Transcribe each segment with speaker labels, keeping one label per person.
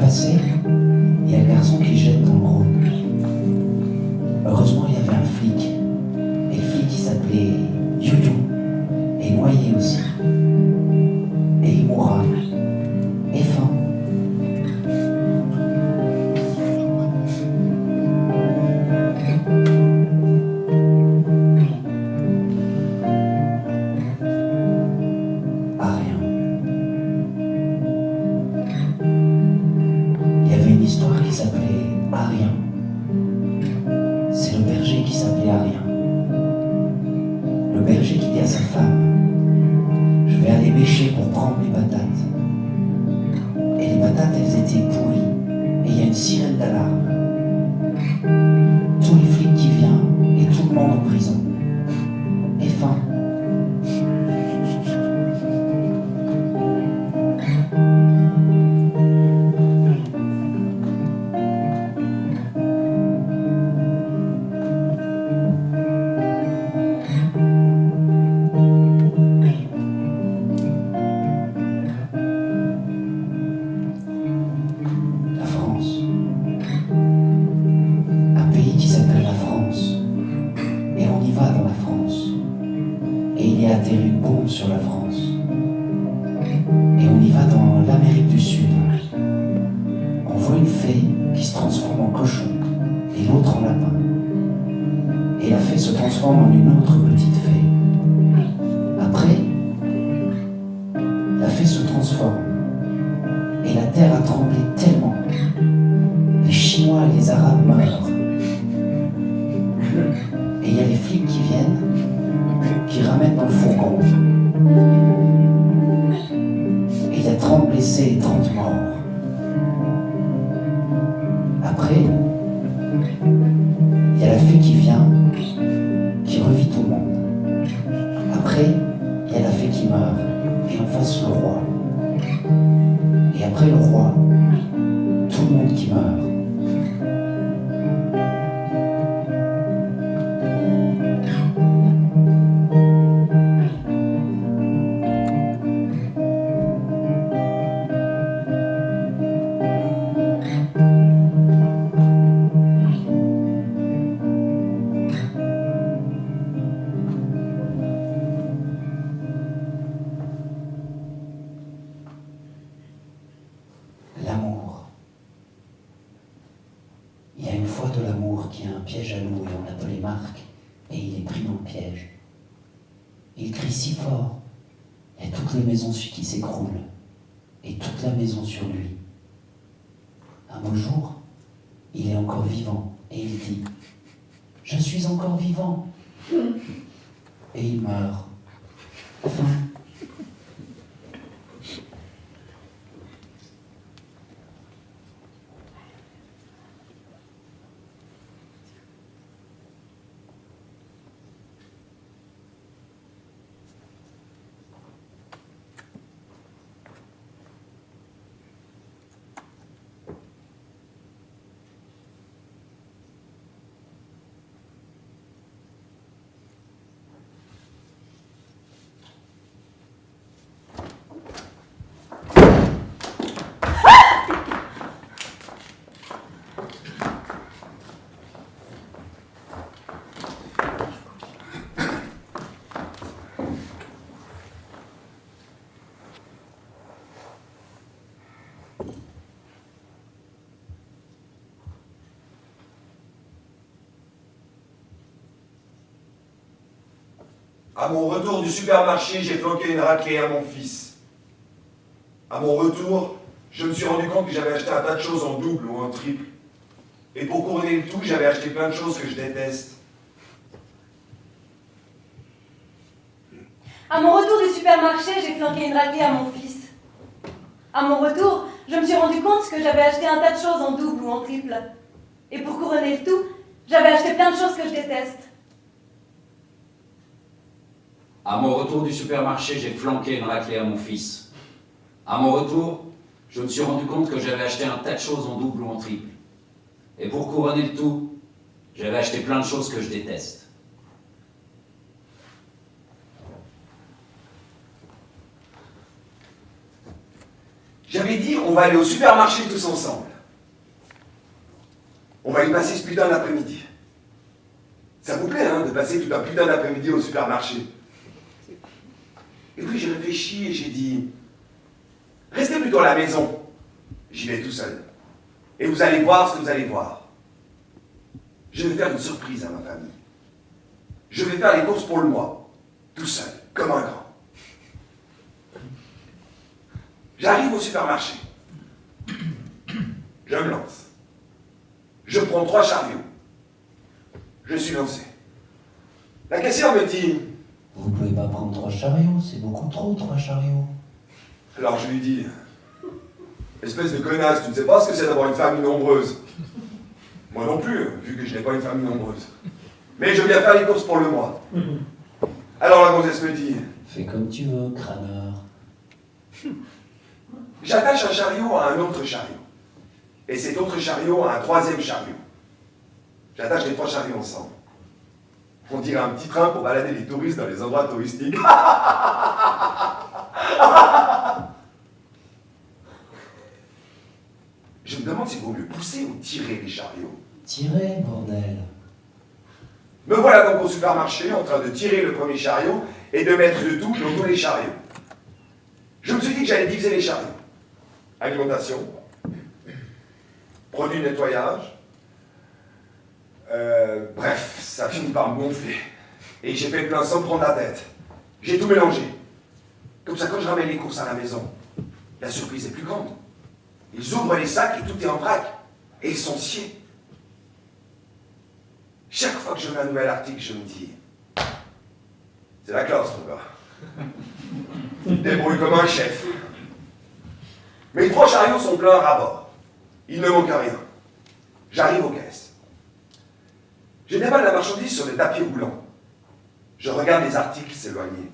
Speaker 1: passais, il y a le garçon qui jette dans le Rhône. Heureusement, il y avait un flic. Et le flic, il s'appelait Yo-Yo. Et noyé aussi. Et il mourra. Et fin. À rien. Il y avait une histoire qui s'appelait Arien. C'est le berger qui s'appelait Arien. Le berger qui dit à sa femme: je vais aller bêcher pour prendre mes patates. Et les patates, elles étaient pourries. Et il y a une sirène d'alarme. Tous les flics qui viennent et tout le monde en prison. Et fin. La France. Un pays qui s'appelle la France. Et on y va dans la France. Et il y a atterri une bombe sur la France. Et on y va dans l'Amérique du Sud. On voit une fée qui se transforme en cochon et l'autre en lapin. Et la fée se transforme en une autre petite fée. Après, la fée se transforme. Et la terre a tremblé tellement. Les Chinois et les Arabes meurent. Et il y a les flics qui viennent, qui ramènent dans le fourgon. Et il y a 30 blessés et 30 morts. Après, il y a la fée qui vient, qui revit tout le monde. Après, il y a la fée qui meurt, et en face le roi. Et après le roi, tout le monde qui meurt. L'amour. Il y a une fois de l'amour qui a un piège à loup et on l'appelait Marc, et il est pris dans le piège. Il crie si fort, il y a toutes les maisons qui s'écroulent, et toute la maison sur lui. Un beau jour, il est encore vivant, et il dit: je suis encore vivant. Et il meurt. Fin.
Speaker 2: À mon retour du supermarché, j'ai flanqué une raclée à mon fils. À mon retour, je me suis rendu compte que j'avais acheté un tas de choses en double ou en triple. Et pour couronner le tout, j'avais acheté plein de choses que je déteste.
Speaker 3: À mon retour du supermarché, j'ai flanqué une raclée à mon fils. À mon retour, je me suis rendu compte que j'avais acheté un tas de choses en double ou en triple. Et pour couronner le tout, j'avais acheté plein de choses que je déteste.
Speaker 4: À mon retour du supermarché, j'ai flanqué une raclée à mon fils. À mon retour, je me suis rendu compte que j'avais acheté un tas de choses en double ou en triple. Et pour couronner le tout, j'avais acheté plein de choses que je déteste.
Speaker 2: J'ai J'avais dit, on va aller au supermarché tous ensemble. On va y passer ce putain d'après-midi. Ça vous plaît, hein, de passer tout un putain d'après-midi au supermarché? Et puis j'ai réfléchi et j'ai dit, restez plutôt à la maison. J'y vais tout seul. Et vous allez voir ce que vous allez voir. Je vais faire une surprise à ma famille. Je vais faire les courses pour le mois, tout seul, comme un grand. J'arrive au supermarché. Je me lance. Je prends 3 chariots. Je suis lancé. La caissière me dit,
Speaker 1: Vous pouvez pas prendre 3 chariots, c'est beaucoup trop, 3 chariots.
Speaker 2: alors je lui dis, espèce de connasse, tu ne sais pas ce que c'est d'avoir une famille nombreuse. Moi non plus, vu que je n'ai pas une famille nombreuse. Mais je viens faire les courses pour le mois. Alors la gonzesse me dit,
Speaker 1: Fais comme tu veux, crâneur.
Speaker 2: j'attache un chariot à un autre chariot. Et cet autre chariot à un 3e chariot. J'attache les 3 chariots ensemble. On dirait un petit train pour balader les touristes dans les endroits touristiques. Je me demande s'il vaut mieux pousser ou tirer les chariots.
Speaker 1: Tirez, bordel.
Speaker 2: Me voilà donc au supermarché en train de tirer le premier chariot et de mettre le tout dans tous les chariots. Je me suis dit que j'allais diviser les chariots. Alimentation, produits de nettoyage, bref, ça finit par me gonfler. Et j'ai fait le plein sans prendre la tête. J'ai tout mélangé. Comme ça, quand je ramène les courses à la maison, la surprise est plus grande. Ils ouvrent les sacs et tout est en vrac. Et ils sont sciés. Chaque fois que je mets un nouvel article, je me dis, c'est la classe, mon gars. Débrouille comme un chef. Mes 3 chariots sont pleins à bord. Il ne manque rien. J'arrive aux caisses. Je déballe la marchandise sur le tapis roulant. Je regarde les articles s'éloigner.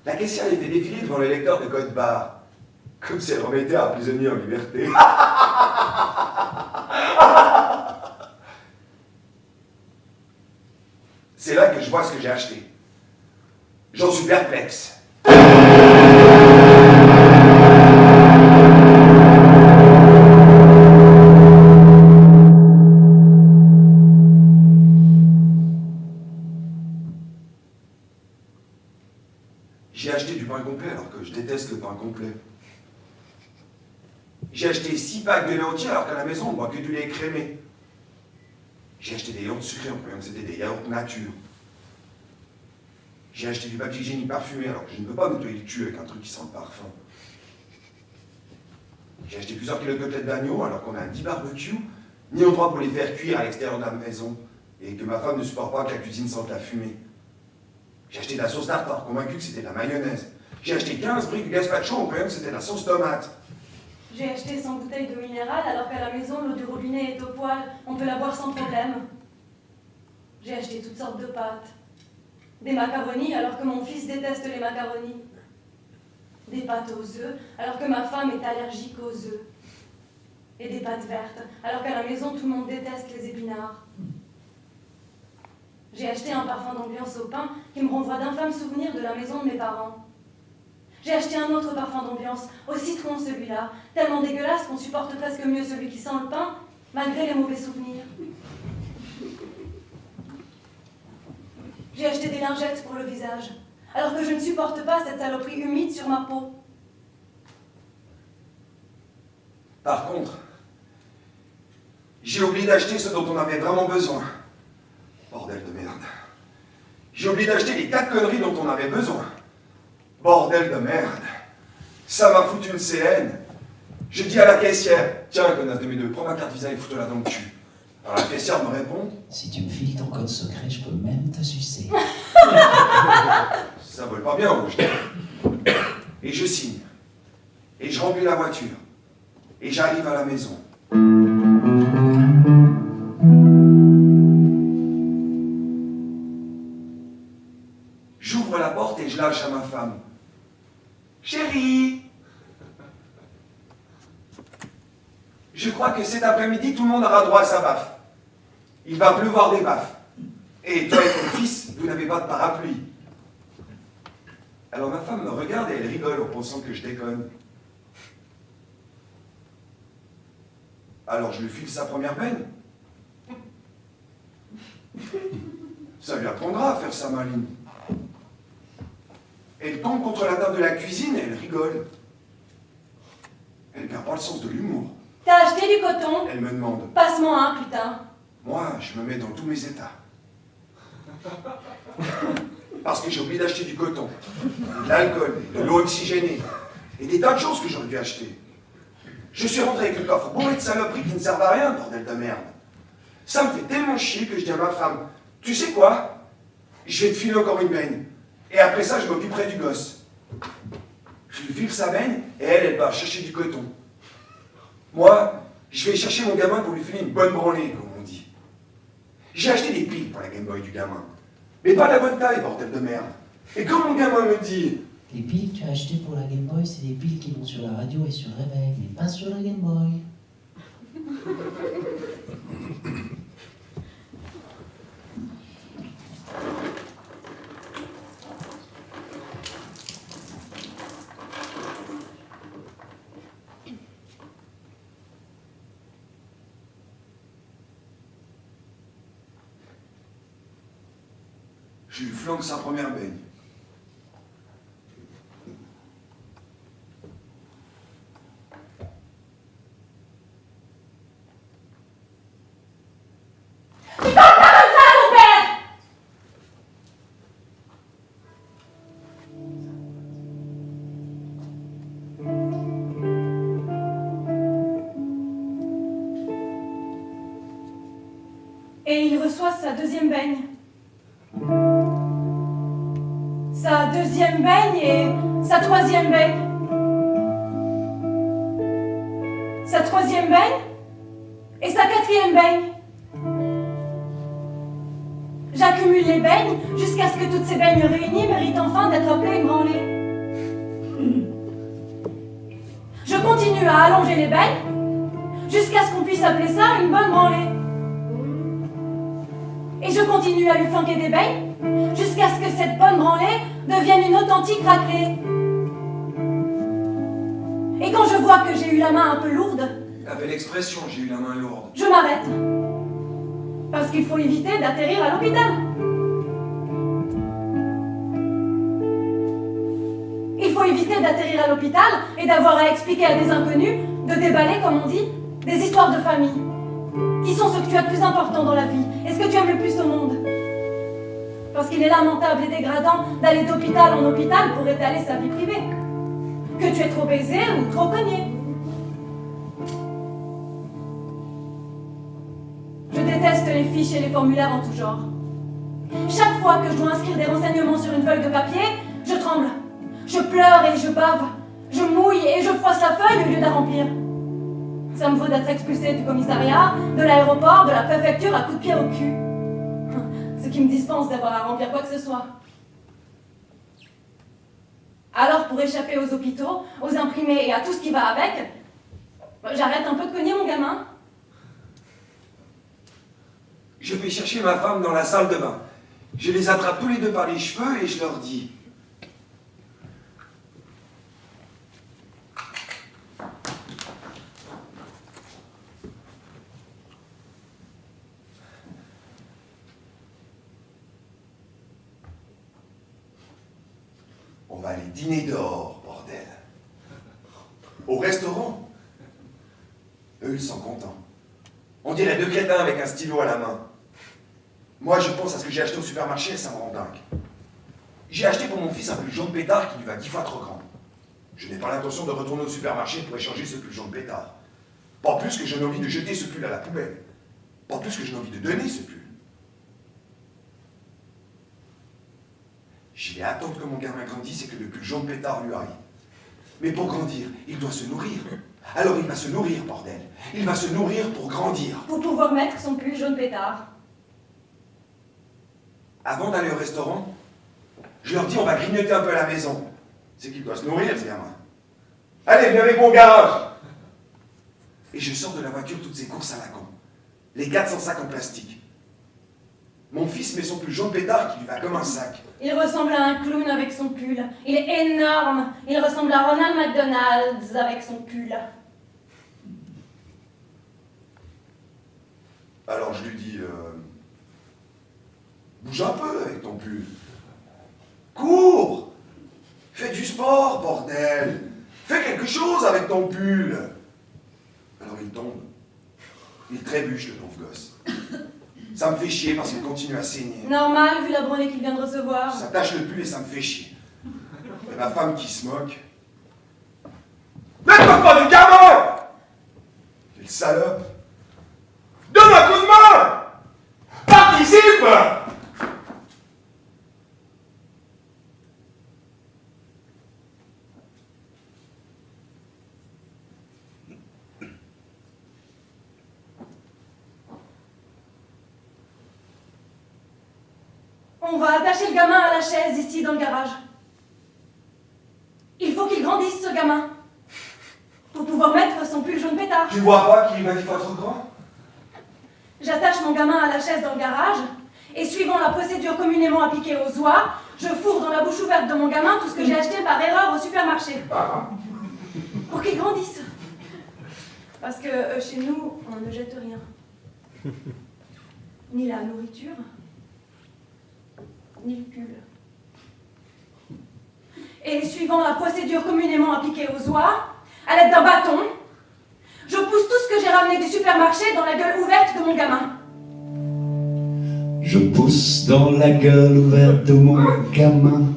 Speaker 2: La caissière les fait défiler devant le lecteur de code barre, comme si elle remettait un prisonnier en liberté. C'est là que je vois ce que j'ai acheté. J'en suis perplexe. J'ai acheté du pain complet alors que je déteste le pain complet. J'ai acheté 6 packs de lait entier alors qu'à la maison on boit que du lait écrémé. J'ai acheté des yaourts sucrés en croyant que c'était des yaourts nature. J'ai acheté du papier hygiénique parfumé alors que je ne peux pas nettoyer le cul avec un truc qui sent le parfum. J'ai acheté plusieurs kilos de côtelettes d'agneau alors qu'on a un 10 barbecue, ni endroit pour les faire cuire à l'extérieur de la maison, et que ma femme ne supporte pas que la cuisine sente la fumée. J'ai acheté de la sauce tartare, convaincu que c'était de la mayonnaise. J'ai acheté 15 briques de gazpacho en croyant que c'était de la sauce tomate.
Speaker 3: J'ai acheté 100 bouteilles d'eau minérale alors qu'à la maison, l'eau du robinet est au poil. On peut la boire sans problème. J'ai acheté toutes sortes de pâtes. Des macaronis alors que mon fils déteste les macaronis. Des pâtes aux œufs alors que ma femme est allergique aux œufs. Et des pâtes vertes alors qu'à la maison, tout le monde déteste les épinards. J'ai acheté un parfum d'ambiance au pain qui me renvoie d'infâmes souvenirs de la maison de mes parents. J'ai acheté un autre parfum d'ambiance, au citron celui-là, tellement dégueulasse qu'on supporte presque mieux celui qui sent le pain, malgré les mauvais souvenirs. J'ai acheté des lingettes pour le visage, alors que je ne supporte pas cette saloperie humide sur ma peau.
Speaker 2: Par contre, j'ai oublié d'acheter ce dont on avait vraiment besoin. Bordel de merde. J'ai oublié d'acheter les 4 conneries dont on avait besoin. Bordel de merde. Ça m'a foutu une CN. Je dis à la caissière, tiens, connasse de mes deux, prends ma carte Visa et fous-toi là dans le cul. Alors la caissière me répond,
Speaker 1: Si tu me files ton code secret, je peux même te sucer.
Speaker 2: ça vole pas bien, moi, je dis. Et je signe. Et je remplis la voiture. Et j'arrive à la maison. J'ouvre la porte et je lâche à ma femme. Chérie, je crois que cet après-midi, tout le monde aura droit à sa baffe. Il va pleuvoir des baffes. Et toi et ton fils, vous n'avez pas de parapluie. Alors ma femme me regarde et elle rigole en pensant que je déconne. Alors je lui file sa première baigne. Ça lui apprendra à faire sa maline. Elle tombe contre la table de la cuisine et elle rigole. Elle perd pas le sens de l'humour.
Speaker 3: T'as acheté du coton?
Speaker 2: Elle me demande.
Speaker 3: Passe-moi un, putain.
Speaker 2: Moi, je me mets dans tous mes états. Parce que j'ai oublié d'acheter du coton, de l'alcool, de l'eau oxygénée, et des tas de choses que j'aurais dû acheter. Je suis rentré avec le coffre bourré de saloperies qui ne servent à rien, bordel de merde. Ça me fait tellement chier que je dis à ma femme, tu sais quoi? Je vais te filer encore une baigne. Et après ça, je m'occuperai du gosse. Je lui file sa baigne, et elle va chercher du coton. Moi, je vais chercher mon gamin pour lui filer une bonne branlée, comme on dit. J'ai acheté des piles pour la Game Boy du gamin. Mais pas la bonne taille, bordel de merde. Et quand mon gamin me dit...
Speaker 1: Les piles que tu as achetées pour la Game Boy, c'est des piles qui vont sur la radio et sur le réveil, mais pas sur la Game Boy.
Speaker 2: Je lui flanque sa première baigne.
Speaker 3: Tu parles pas comme ça, mon père! Et il reçoit sa deuxième baigne. Sa deuxième baigne et sa troisième baigne. Sa troisième baigne et sa quatrième baigne. J'accumule les beignes jusqu'à ce que toutes ces beignes réunies méritent enfin d'être appelées une branlée. Je continue à allonger les beignes jusqu'à ce qu'on puisse appeler ça une bonne branlée. Et je continue à lui flanquer des beignes jusqu'à ce que cette bonne branlée devienne une authentique raclée. Et quand je vois que j'ai eu la main un peu lourde,
Speaker 2: La belle expression, j'ai eu la main lourde.
Speaker 3: je m'arrête. Parce qu'il faut éviter d'atterrir à l'hôpital. Il faut éviter d'atterrir à l'hôpital et d'avoir à expliquer à des inconnus, de déballer, comme on dit, des histoires de famille. Qui sont ce que tu as de plus important dans la vie et ce que tu aimes le plus au monde. Parce qu'il est lamentable et dégradant d'aller d'hôpital en hôpital pour étaler sa vie privée. Que tu es trop baisé ou trop cogné. Je déteste les fiches et les formulaires en tout genre. Chaque fois que je dois inscrire des renseignements sur une feuille de papier, je tremble. Je pleure et je bave. Je mouille et je froisse la feuille au lieu de la remplir. Ça me vaut d'être expulsé du commissariat, de l'aéroport, de la préfecture à coups de pied au cul. Ce qui me dispense d'avoir à remplir quoi que ce soit. Alors, pour échapper aux hôpitaux, aux imprimés et à tout ce qui va avec, j'arrête un peu de cogner mon gamin.
Speaker 2: Je vais chercher ma femme dans la salle de bain. Je les attrape tous les deux par les cheveux et je leur dis... On va aller dîner dehors, bordel. Au restaurant. Eux, ils sont contents. On dirait deux crétins avec un stylo à la main. Moi, je pense à ce que j'ai acheté au supermarché et ça me rend dingue. J'ai acheté pour mon fils un pull jaune pétard qui lui va 10 fois trop grand. Je n'ai pas l'intention de retourner au supermarché pour échanger ce pull jaune pétard. Pas plus que je n'ai envie de jeter ce pull à la poubelle. Pas plus que je n'ai envie de donner ce pull. Je vais attendre que mon gamin grandisse et que le pull jaune pétard lui arrive. Mais pour grandir, il doit se nourrir. Alors il va se nourrir, bordel. Il va se nourrir pour grandir.
Speaker 3: Pour pouvoir mettre son pull jaune pétard.
Speaker 2: Avant d'aller au restaurant, je leur dis on va grignoter un peu à la maison. C'est qu'il doit se nourrir, ce gamin. Allez, viens avec mon garage. Et je sors de la voiture toutes ces courses à la con. Les 400 sacs en plastique. Mon fils met son pull jaune pétard qui lui va comme un sac.
Speaker 3: Il ressemble à un clown avec son pull. Il est énorme. Il ressemble à Ronald McDonald avec son pull.
Speaker 2: Alors je lui dis, bouge un peu avec ton pull. Cours! Fais du sport, bordel! Fais quelque chose avec ton pull! Alors il tombe. Il trébuche, le pauvre gosse. Ça me fait chier parce qu'il continue à saigner.
Speaker 3: Normal, vu la branlée qu'il vient de recevoir.
Speaker 2: Ça tâche le pull et ça me fait chier. Et ma femme qui se moque. Mets-toi pas du gamin! Quelle salope! Donne un coup de main! Participe!
Speaker 3: On va attacher le gamin à la chaise ici dans le garage. Il faut qu'il grandisse, ce gamin. Pour pouvoir mettre son pull jaune pétard.
Speaker 2: Tu vois pas qu'il va être trop grand?
Speaker 3: J'attache mon gamin à la chaise dans le garage, et suivant la procédure communément appliquée aux oies, je fourre dans la bouche ouverte de mon gamin tout ce que j'ai acheté par erreur au supermarché. Pour qu'il grandisse. Parce que chez nous, on ne jette rien. Ni la nourriture, ni le pull. Et suivant la procédure communément appliquée aux oies, à l'aide d'un bâton, je pousse tout ce que j'ai ramené du supermarché dans la gueule ouverte de mon gamin.
Speaker 1: Je pousse dans la gueule ouverte de mon gamin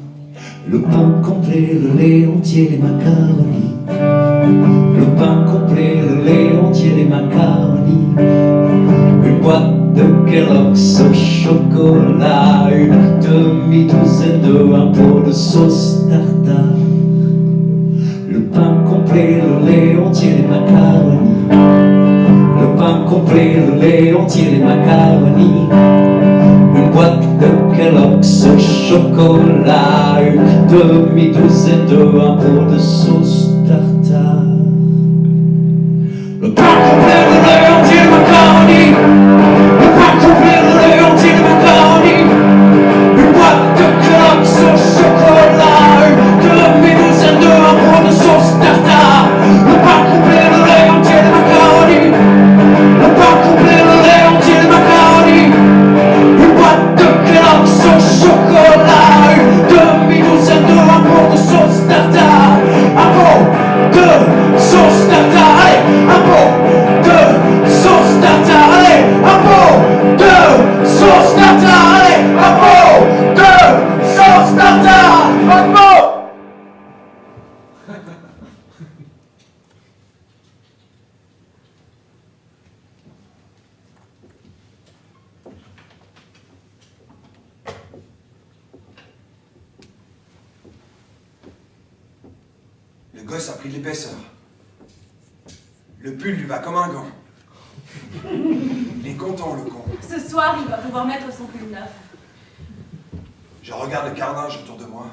Speaker 1: le pain complet, le lait entier, les macaronis. Le pain complet, le lait entier, les macaronis. Une boîte de Kellogg's au chocolat, une demi-douzaine de un pot de sauce tartare. Le pain complet, le lait entier, les macaronis. Le pain complet, le lait entier, les macaronis. Une boîte de Kellogg's au chocolat, une demi-douzaine de un pot de sauce tartare. Le pain complet, le lait entier, les macaronis. Le pain complet, le lait entier, les macaronis. Une boîte de Kellogg's au chocolat, une demi-douzaine de un pot de sauce tartare. Le pain complet, le lait entier, les macaronis. Le pain complet, le lait entier, les macaronis. Une boîte de Kellogg's au chocolat, une demi-douzaine de un pot de sauce tartare. Un pot de sauce tartare, allez, un pot de sauce tartare, allez, un pot de sauce tartare, allez, un pot de sauce tartare, un pot.
Speaker 2: Le gosse a pris de l'épaisseur. Le pull lui va comme un gant. Il est content, le con.
Speaker 3: Ce soir, il va pouvoir mettre son pull neuf.
Speaker 2: Je regarde le carnage autour de moi.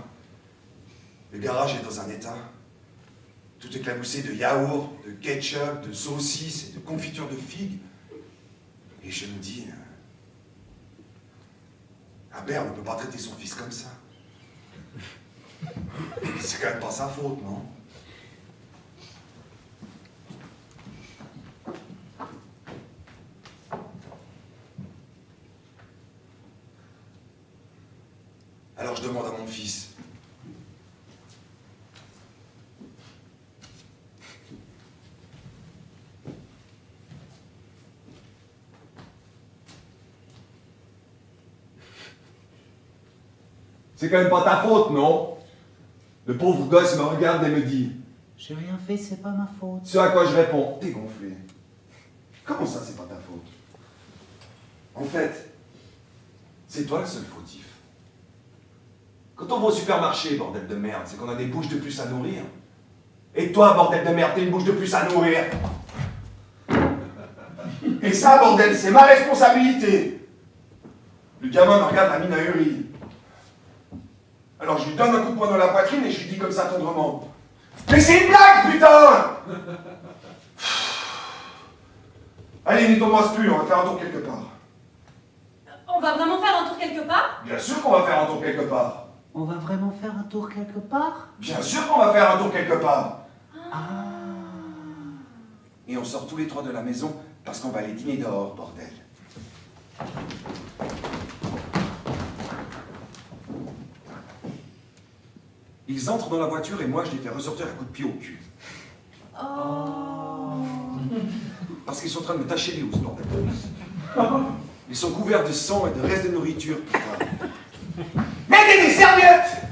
Speaker 2: Le garage est dans un état. Tout éclaboussé de yaourt, de ketchup, de saucisses et de confiture de figues. Et je me dis... un père ne peut pas traiter son fils comme ça. C'est quand même pas sa faute, non? Alors je demande à mon fils. C'est quand même pas ta faute, non? Le pauvre gosse me regarde et me dit.
Speaker 1: J'ai rien fait, c'est pas ma faute.
Speaker 2: Ce à quoi je réponds, t'es gonflé. Comment ça, c'est pas ta faute? En fait, c'est toi le seul fautif. Quand on va au supermarché, bordel de merde, c'est qu'on a des bouches de plus à nourrir. Et toi, bordel de merde, t'as une bouche de plus à nourrir. Et ça, bordel, c'est ma responsabilité. Le gamin me regarde la mine ahurie. Alors je lui donne un coup de poing dans la poitrine et je lui dis comme ça tendrement. Mais c'est une blague, putain! Allez, nettoie-moi ce pull, on va faire un tour quelque part.
Speaker 3: On va vraiment faire un tour quelque part?
Speaker 2: Bien sûr qu'on va faire un tour quelque part.
Speaker 1: On va vraiment faire un tour quelque part?
Speaker 2: Bien sûr qu'on va faire un tour quelque part.
Speaker 1: Ah.
Speaker 2: Et on sort tous les trois de la maison parce qu'on va aller dîner dehors, bordel. Ils entrent dans la voiture et moi je les fais ressortir à coups de pied au cul.
Speaker 3: Oh.
Speaker 2: Parce qu'ils sont en train de me tacher les housses, bordel. Ils sont couverts de sang et de restes de nourriture, putain. Mettez des serviettes!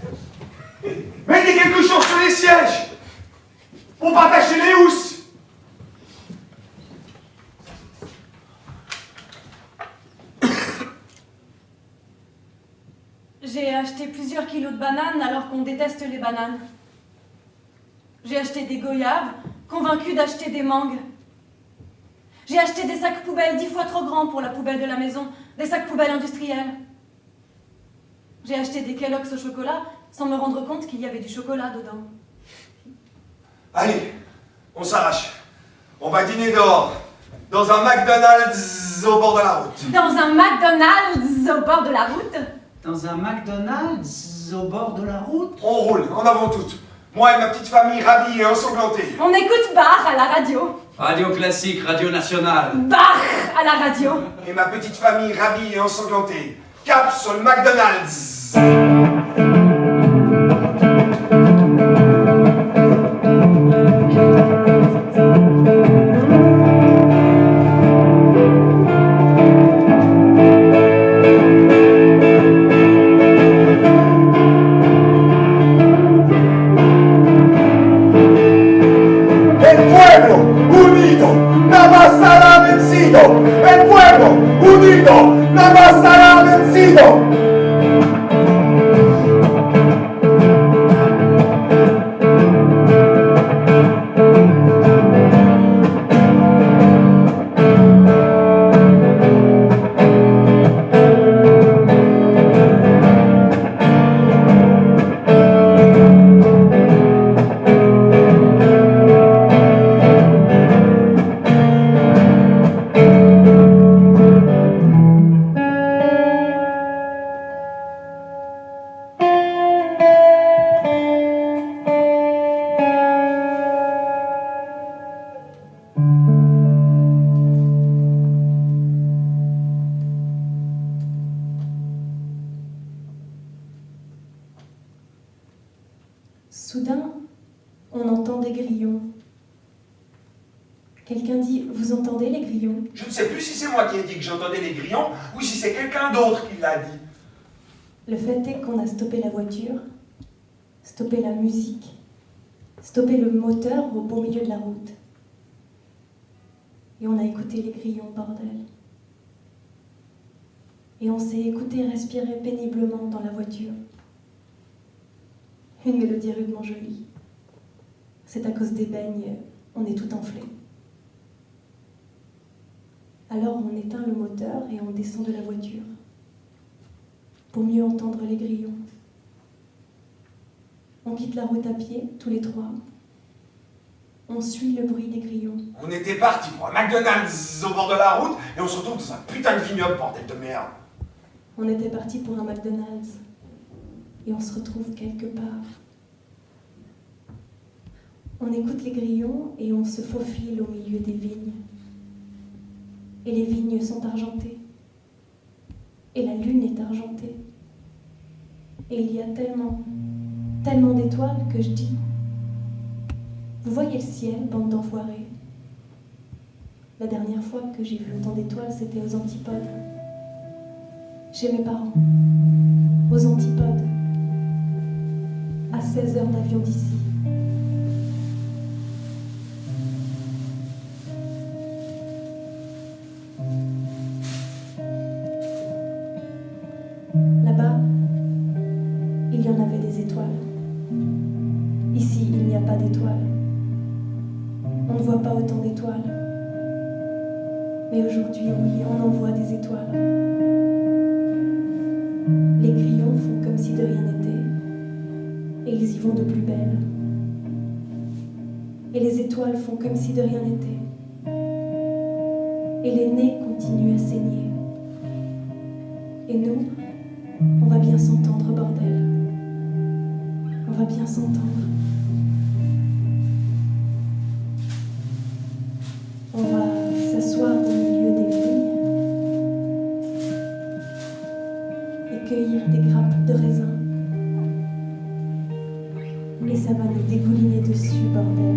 Speaker 2: Mettez quelque chose sur les sièges! Pour pas tacher les housses!
Speaker 3: J'ai acheté plusieurs kilos de bananes alors qu'on déteste les bananes. J'ai acheté des goyaves, convaincu d'acheter des mangues. J'ai acheté des sacs poubelles 10 fois trop grands pour la poubelle de la maison, des sacs poubelles industriels. J'ai acheté des Kellogg's au chocolat sans me rendre compte qu'il y avait du chocolat dedans.
Speaker 2: Allez, on s'arrache. On va dîner dehors, dans un McDonald's au bord de la route.
Speaker 3: Dans un McDonald's au bord de la route?
Speaker 1: Dans un McDonald's au bord de la route?
Speaker 2: On roule, en avant toutes. Moi et ma petite famille ravie et ensanglantée.
Speaker 3: On écoute Bach à la radio.
Speaker 4: Radio classique, radio nationale.
Speaker 3: Bach à la radio.
Speaker 2: Et ma petite famille ravie et ensanglantée. Cap sur le McDonald's. El pueblo unido nada estará vencido.
Speaker 5: Soudain, on entend des grillons. Quelqu'un dit « Vous entendez les grillons ?»
Speaker 2: Je ne sais plus si c'est moi qui ai dit que j'entendais les grillons ou si c'est quelqu'un d'autre qui l'a dit.
Speaker 5: Le fait est qu'on a stoppé la voiture, stoppé la musique, stoppé le moteur au beau milieu de la route. Et on a écouté les grillons, bordel. Et on s'est écouté respirer péniblement dans la voiture. Une mélodie rudement jolie. C'est à cause des beignes, on est tout enflé. Alors on éteint le moteur et on descend de la voiture pour mieux entendre les grillons. On quitte la route à pied, tous les trois. On suit le bruit des grillons.
Speaker 2: On était parti pour un McDonald's au bord de la route et on se retrouve dans un putain de vignoble, bordel de merde.
Speaker 5: On était parti pour un McDonald's et on se retrouve quelque part. On écoute les grillons et on se faufile au milieu des vignes. Et les vignes sont argentées. Et la lune est argentée. Et il y a tellement d'étoiles que je dis « Vous voyez le ciel, bande d'enfoirés ?» La dernière fois que j'ai vu autant d'étoiles, c'était aux Antipodes. Chez mes parents. Aux Antipodes. À 16 heures d'avion d'ici. Là-bas, il y en avait des étoiles. Ici, il n'y a pas d'étoiles. On ne voit pas autant d'étoiles. Mais aujourd'hui, oui, on en voit des étoiles. Les grillons font comme si de rien n'était, et ils y vont de plus belle. Et les étoiles font comme si de rien n'était, et les nez continuent à saigner. Et nous, on va bien s'entendre, bordel. On va bien s'entendre. On va s'asseoir au milieu des vignes ça va nous dégouliner dessus, bordel.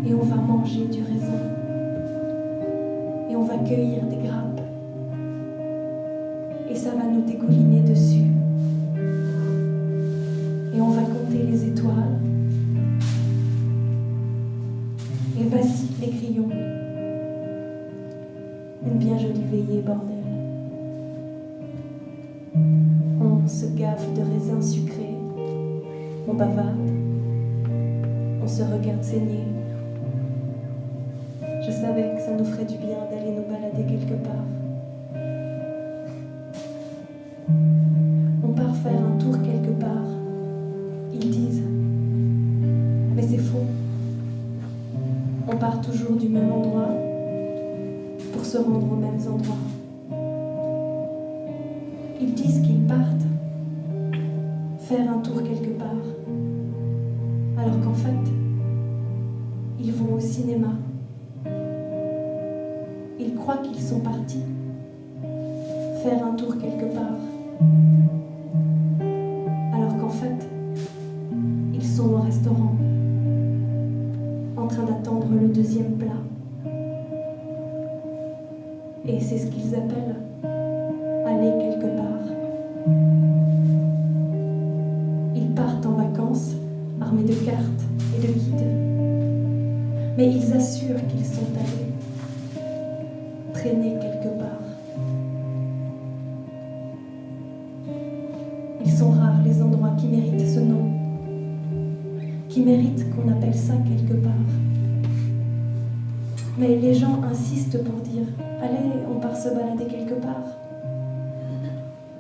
Speaker 5: Et on va manger du raisin. Et on va cueillir des grappes. Et ça va nous dégouliner dessus. Et on va compter les étoiles. Et voici les grillons. Une bien jolie veillée, bordel. On se gaffe de raisins sucrés. On bavarde. On se regarde saigner. Je savais que ça nous ferait du bien d'aller nous balader quelque part. On part faire un tour quelque part. Ils disent. Mais c'est faux. On part toujours du même endroit pour se rendre aux mêmes endroits. Ils disent qu'ils partent faire un tour quelque part, alors qu'en fait, ils vont au cinéma. Ils croient qu'ils sont partis faire un tour quelque part, alors qu'en fait, ils sont au restaurant, en train d'attendre le deuxième plat. Et c'est ce qu'ils appellent aller quelque part. Ils partent en vacances, armés de cartes et de guides. Mais ils assurent qu'ils sont allés traîner quelque part. Ils sont rares les endroits qui méritent ce nom, qui méritent qu'on appelle ça quelque part. Mais les gens insistent pour dire « Allez, on part se balader quelque part ».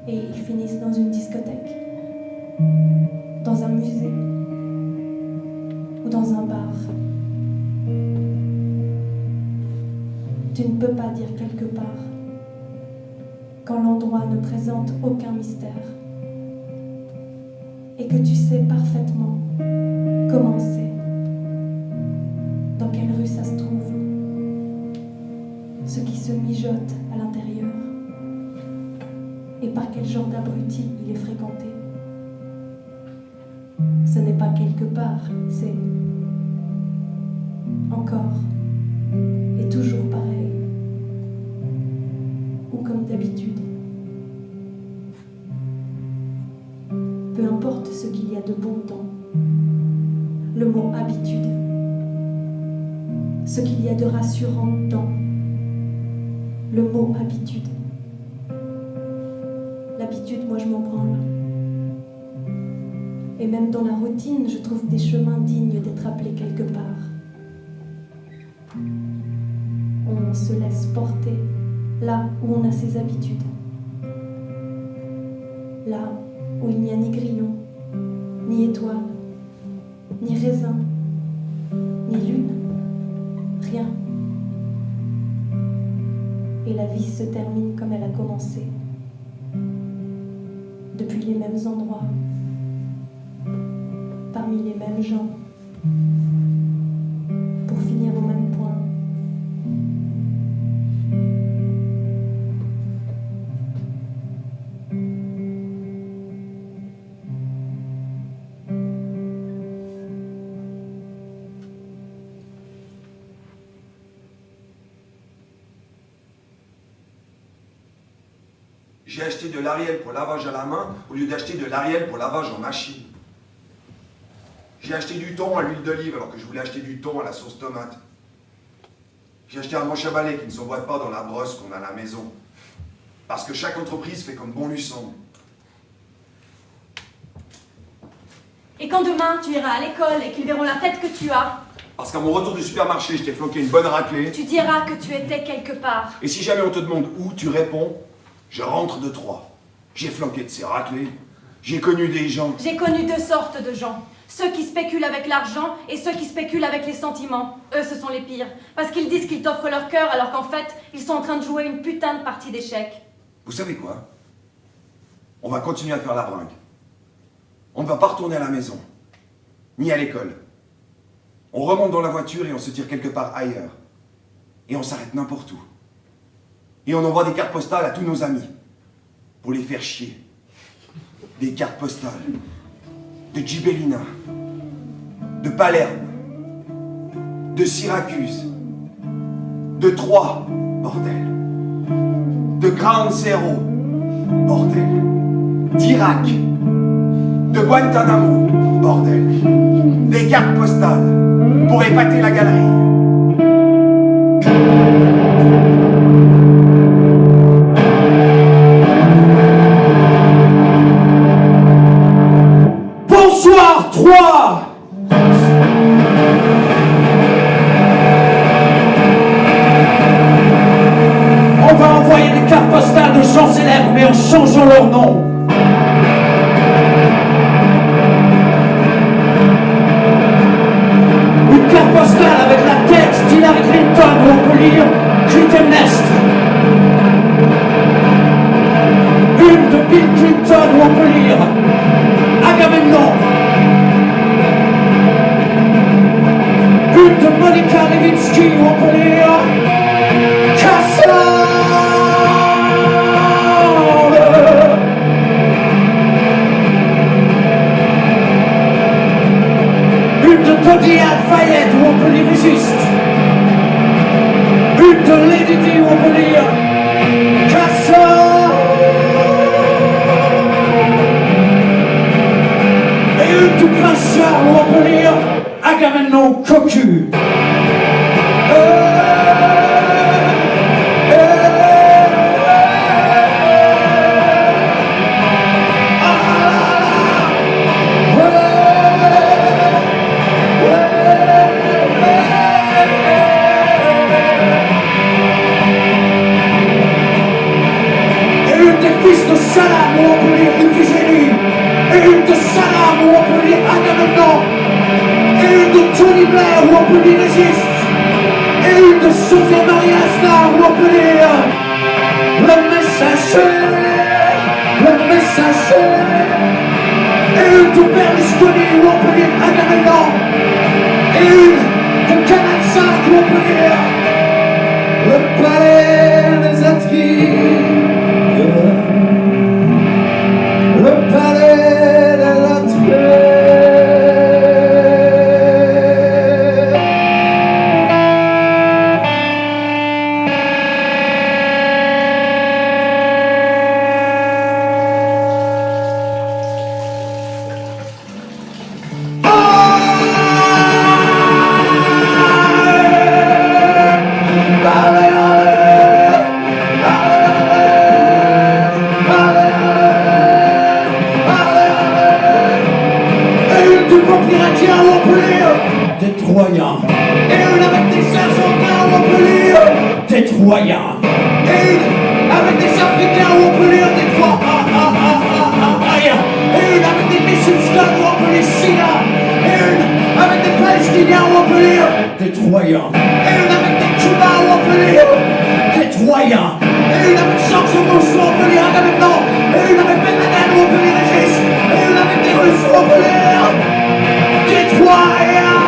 Speaker 5: Et ils finissent dans une discothèque, dans un musée ou dans un bar. Tu ne peux pas dire quelque part quand l'endroit ne présente aucun mystère et que tu sais parfaitement comment c'est, dans quelle rue ça se trouve, ce qui se mijote à l'intérieur et par quel genre d'abruti il est fréquenté. Ce n'est pas quelque part, c'est encore et toujours pareil, ou comme d'habitude. Peu importe ce qu'il y a de bon dans le mot habitude, ce qu'il y a de rassurant dans le mot habitude. L'habitude, moi je m'en branle. Et même dans la routine, je trouve des chemins dignes d'être appelés quelque part. On se laisse porter là où on a ses habitudes. Là où il n'y a ni grillon, ni étoile, ni raisin, ni lune, rien. Et la vie se termine comme elle a commencé, depuis les mêmes endroits, parmi les mêmes gens, pour finir au même point.
Speaker 2: J'ai acheté de l'Ariel pour lavage à la main au lieu d'acheter de l'Ariel pour lavage en machine. J'ai acheté du thon à l'huile d'olive alors que je voulais acheter du thon à la sauce tomate. J'ai acheté un manche à balai qui ne s'emboîte pas dans la brosse qu'on a à la maison. Parce que chaque entreprise fait comme bon lui semble.
Speaker 3: Et quand demain tu iras à l'école et qu'ils verront la tête que tu as,
Speaker 2: Parce qu'à mon retour du supermarché, je t'ai flanqué une bonne raclée.
Speaker 3: tu diras que tu étais quelque part.
Speaker 2: Et si jamais on te demande où, tu réponds, je rentre de Troyes. J'ai flanqué de ces raclées. J'ai connu des gens.
Speaker 3: J'ai connu deux sortes de gens. Ceux qui spéculent avec l'argent et ceux qui spéculent avec les sentiments. Eux, ce sont les pires. Parce qu'ils disent qu'ils t'offrent leur cœur alors qu'en fait, ils sont en train de jouer une putain de partie d'échecs.
Speaker 2: Vous savez quoi? On va continuer à faire la bringue. On ne va pas retourner à la maison. Ni à l'école. On remonte dans la voiture et on se tire quelque part ailleurs. Et on s'arrête n'importe où. Et on envoie des cartes postales à tous nos amis. Pour les faire chier. Des cartes postales. de Gibellina, de Palerme, de Syracuse, de Troie, bordel, de Ground Zero, bordel, d'Irak, de Guantanamo, bordel, des cartes postales pour épater la galerie.
Speaker 6: Bonsoir, Troyes! On va envoyer des cartes postales de gens célèbres, mais en changeant leur nom. Une carte postale avec la tête d'Hillary Clinton, où on peut lire Clytemnestre. Une de Bill Clinton, où on peut lire Agamemnon. Une de Monica Lewinsky, où on peut lire Cassandre. Une de Dodi Al-Fayed, où on peut lire Résiste. Une de Lady Di, où on peut lire Cassandre. Et une du Prince Charles, où on peut lire Agamemnon cocu. Fils de Salam, où on peut lire Iphigénie, et une de Salam, où on peut lire Agamemnon, et une de Tony Blair, où on peut lire Résiste, et une de José Maria Aznar, où on peut lire Le Messager, et une de Berlusconi, où on peut lire Agamemnon, et une de Canal 5, où on peut lire Le Palais des Intrigues. Le palais de l'intrigue. Des Troyens. Et une avec des Argentins où on peut lire des Troyens. Et une avec des Africains où on peut lire des Troyens. Et une avec des Mexicans où on peut lire Sina. Et une avec des Palestiniens où on peut lire des Troyens. Et une avec des Cubains où on peut lire des Troyens. Et une avec Georges Bush où on peut lire Agamemnon. Et une avec Ben Laden où on peut lire Régis. Et une avec des Russes où on peut lire des Troyens.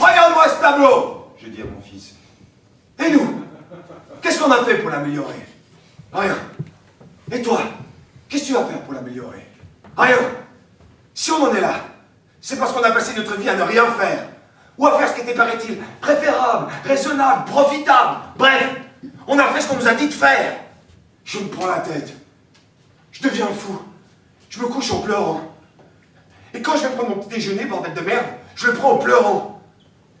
Speaker 2: Regarde-moi ce tableau, je dis à mon fils. Et nous, qu'est-ce qu'on a fait pour l'améliorer? Rien. Et toi, qu'est-ce que tu vas faire pour l'améliorer? Rien. Si on en est là, c'est parce qu'on a passé notre vie à ne rien faire. Ou à faire ce qui était, paraît-il, préférable, raisonnable, profitable. Bref, on a fait ce qu'on nous a dit de faire. Je me prends la tête. Je deviens fou. Je me couche en pleurant. Et quand je vais prendre mon petit déjeuner, bordel de merde, je le prends en pleurant.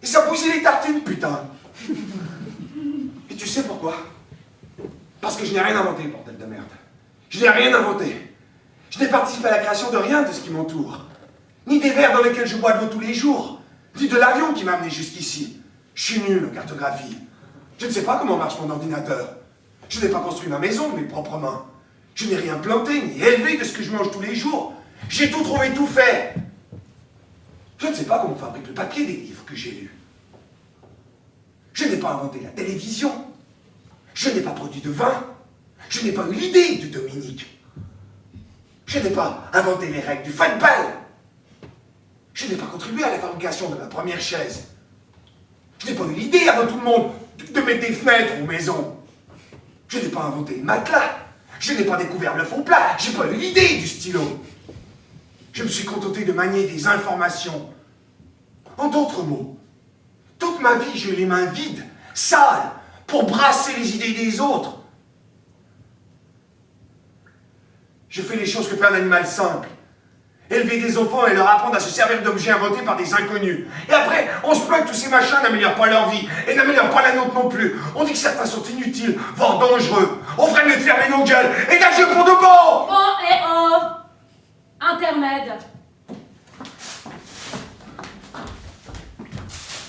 Speaker 2: Et ça bousille les tartines, putain. Et tu sais pourquoi? Parce que je n'ai rien inventé, bordel de merde. Je n'ai rien inventé. Je n'ai participé à la création de rien de ce qui m'entoure. Ni des verres dans lesquels je bois de l'eau tous les jours. Ni de l'avion qui m'a amené jusqu'ici. Je suis nul en cartographie. Je ne sais pas comment marche mon ordinateur. Je n'ai pas construit ma maison de mes propres mains. Je n'ai rien planté ni élevé de ce que je mange tous les jours. J'ai tout trouvé, tout fait. Je ne sais pas comment on fabrique le papier des livres que j'ai lus. Je n'ai pas inventé la télévision. Je n'ai pas produit de vin. Je n'ai pas eu l'idée de Dominique. Je n'ai pas inventé les règles du football. Je n'ai pas contribué à la fabrication de la première chaise. Je n'ai pas eu l'idée, avant tout le monde, de mettre des fenêtres aux maisons. Je n'ai pas inventé le matelas. Je n'ai pas découvert le faux plat. Je n'ai pas eu l'idée du stylo. Je me suis contenté de manier des informations. En d'autres mots, toute ma vie, j'ai eu les mains vides, sales, pour brasser les idées des autres. Je fais les choses que fait un animal simple. Élever des enfants et leur apprendre à se servir d'objets inventés par des inconnus. Et après, on se plaint que tous ces machins n'améliorent pas leur vie, et n'améliorent pas la nôtre non plus. On dit que certains sont inutiles, voire dangereux. On ferait mieux de fermer nos gueules et d'agir pour de bon.
Speaker 3: Oh et oh. Intermède.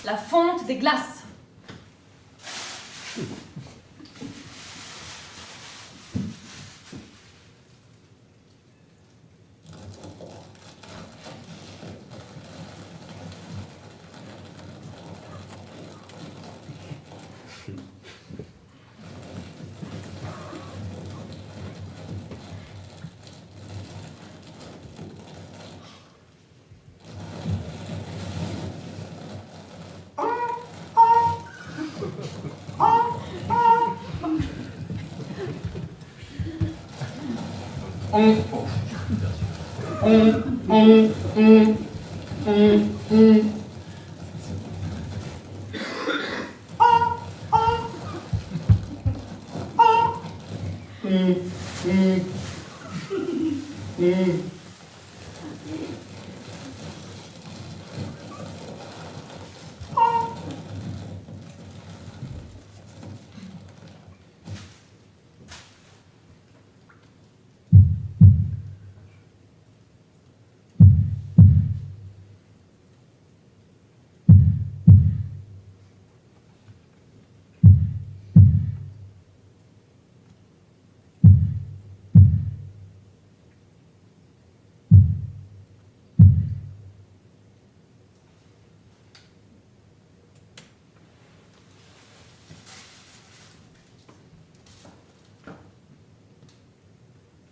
Speaker 3: La fonte des glaces.